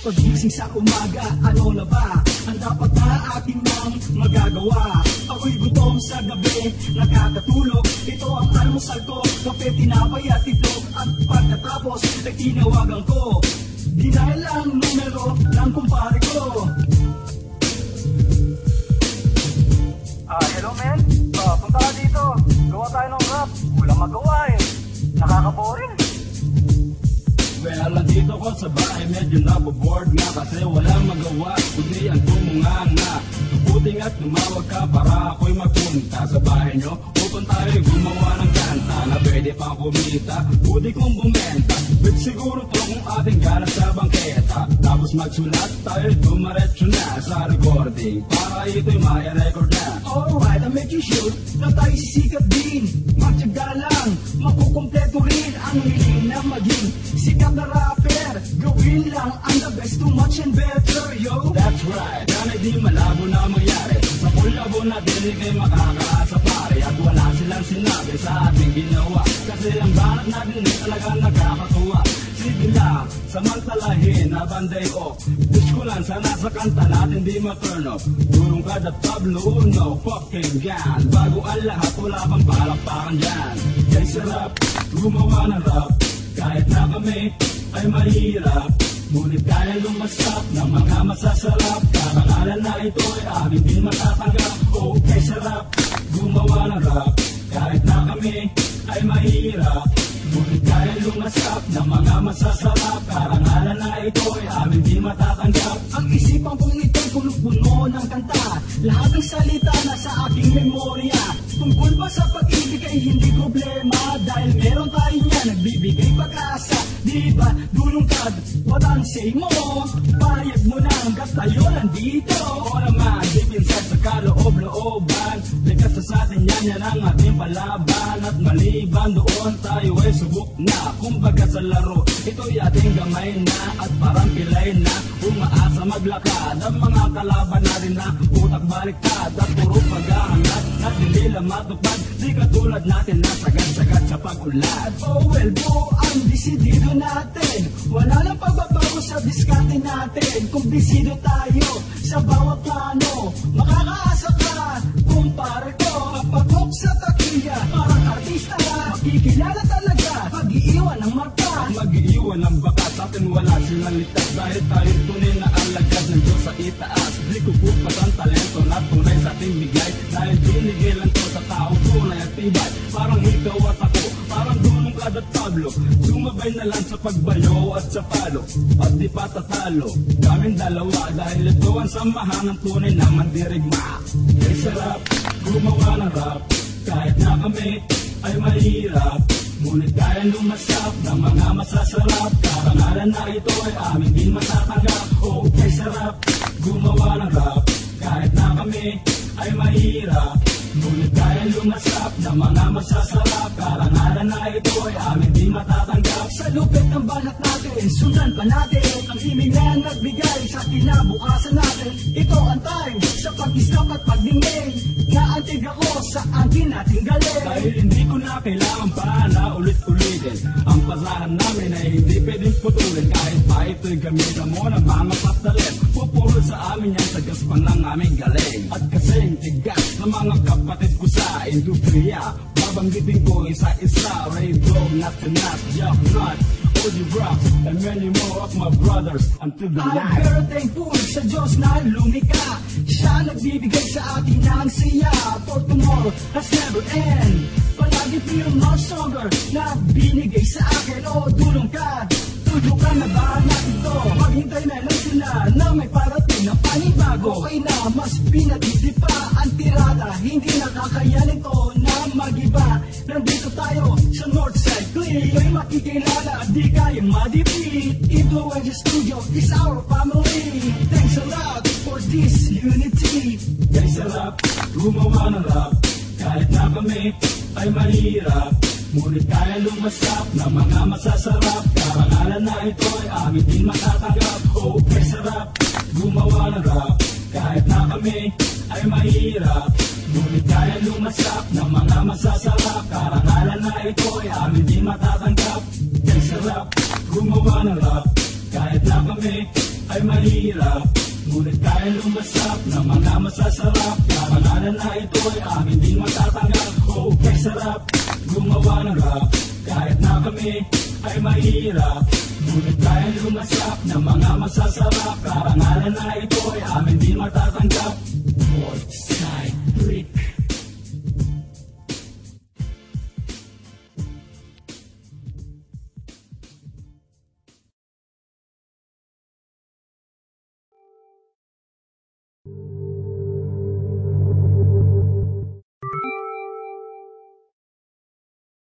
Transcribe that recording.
Pagising sa umaga, ano na ba ang dapat na aking nang magagawa? Ako'y gutom sa gabi, nakakatulog. Ito ang almusal ko, kape, tinapay at itlog. At pagkatapos ay tinawagan ko, dinail ang numero ng kumpare ko. Hello men? Punta ka dito. Gawa tayo ng rap. Walang magawa eh. Nakaka-boring. Well, nandito ko sa bahay, medyo naboboard nga kasi walang magawa, kundi ang tumunganga. Buting at tumawag ka para ako'y magpunta sa bahay nyo upang tayo'y gumawa ng kanta na pwede pang kumita, buti kong bumenta. But siguro to kung ating gana sa bangketa, tapos magsulat tayo'y dumaretso na sa recording para ito'y maya-record na. Alright, I'll make you sure na tayo sisikat din. Magtyaga lang, makukumpleto rin ang hiling na maging sikat na rapper. Gawin lang ang the best, too much and better, yo. That's right, sana di malabo na mangyari. Sa kulabo na dinig ay makakaasa pare. At wala silang sinabi sa ating ginawa, kasi ang banat natin ay talagang nakakatuwa. Sige lang, samantalahin na banday off. Wish ko lang sana sa kanta natin di ma-turn off. Durong kada tablo, no fucking gun. Bago ang lahat, wala pang palakpakan dyan. Kay sarap, gumawa ng rap. Kahit na kami ay mahirap, ngunit kaya lumasap ng mga masasarap. Karangalan na ito ay amin din matatanggap. Okay, sarap, gumawa ng rap. Kahit na kami ay mahirap, ngunit kaya lumasap ng mga masasarap. Karangalan na ito ay amin din matatanggap. Ang isipan kong ito'y puno-puno ng kanta. Lahat ng salita na sa aking memorya. Tungkol ba sa pag-ibig ay hindi problema, dahil meron tayo niya nagbibigay pag-asa. Di ba, dulungkad, what ang say mo? Payag mo na hanggat tayo nandito. Oo naman, deep inside sa kaloob-looban, likas sa atin yan ang ating palaban. At maliban doon tayo ay subok na. Kumbaga sa laro, ito'y ating gamay na. At parang pilay na, umaasa maglakad. Ang mga kalaban natin na utak baliktad. At puro paghahangat, at hindi lang matupad. Di katulad natin na sagad-sagad sa pag-ulad. Oh well, buo ang desidido natin. Wala nang pagbabago sa diskarte natin. Kung bisido tayo sa bawat plano, makakaasa ka, kumpare ko. Papatok sa takiya, parang artista ka. Makikilala talaga, pag-iiwan ng marka. At mag-iiwan ng bakas, sa atin wala silang litas. Dahil tayo tunay na alagad ng Diyos sa itaas. Di kukupas ang talento na tunay sa ating bigay. Dahil binigay lang to sa tao, tunay at tibay. Parang ikaw at ako, parang dunong kada tablo. Sumabay na lang sa pagbayo at sa palo, at di patatalo kaming dalawa. Dahil ito ang samahan ng tunay na mandirigma. Kay sarap, gumawa ng rap. Kahit na kami ay mahirap, ngunit kaya lumasap ng mga masasarap. Karangalan na ito ay amin din matatanggap. Okay, sarap, gumawa ng rap. Kahit na kami ay mahirap, ngunit kaya lumasap ng mga masasarap. Karangalan na ito ay amin din matatanggap. Sa lupit ng banat natin, sundan pa natin ang himig na nagbigay sa kinabukasan natin. Ito ang time sa pag-isap at pagdingay. Naantig ako sa akin nating galing. Dahil hindi ko na kailangan pa na ulit-ulitin ang pasahan namin ay hindi pwedeng putulin. Kahit pa ito'y gamitan mo ng mga patalit, pupulot sa amin yan sa gaspan ng aming galing. At kasing tigas ng mga kapatid ko sa industriya, babanggitin ko isa-isa. Ray Dog, Nat to Nat, Jack Nut, OG Rocks, and many more of my brothers until the I'm night. very thankful sa Diyos na lumika. Siya nagbibigay sa atin ng siya. For tomorrow has never end. Palagi feel much stronger na binigay sa akin. O dulong ka, tulog ka na ba natin to? Maghintay na lang sila na may parating na panibago. Okay na, mas pinatiti pa ang tirada. Hindi nakakayanin to na mag-iba. Nandito tayo sa Northside Click. Ito'y makikilala, di kayang ma-defeat. Influencer Studio is our family. Thanks a lot for this unity. Kay sarap, gumawa ng rap. Kahit na kami ay mahirap, ngunit kaya lumasap ng mga masasarap. Karangalan na ito ay amin din matatanggap. Okay, sarap, gumawa ng rap. Kahit na kami ay mahirap, ngunit kaya lumasap ng mga masasarap. Karangalan na ito ay amin din matatanggap. Kay sarap, gumawa ng rap. Kahit na kami ay mahirap, ngunit kaya lumasap ng mga masasarap. Kapalaran na ito ay amin din matatanggap. Oh, kay sarap gumawa ng rap. Kahit na kami ay mahirap, ngunit kaya lumasap ng mga masasarap. Karangalan na ito ay amin din matatanggap. Northside Brick.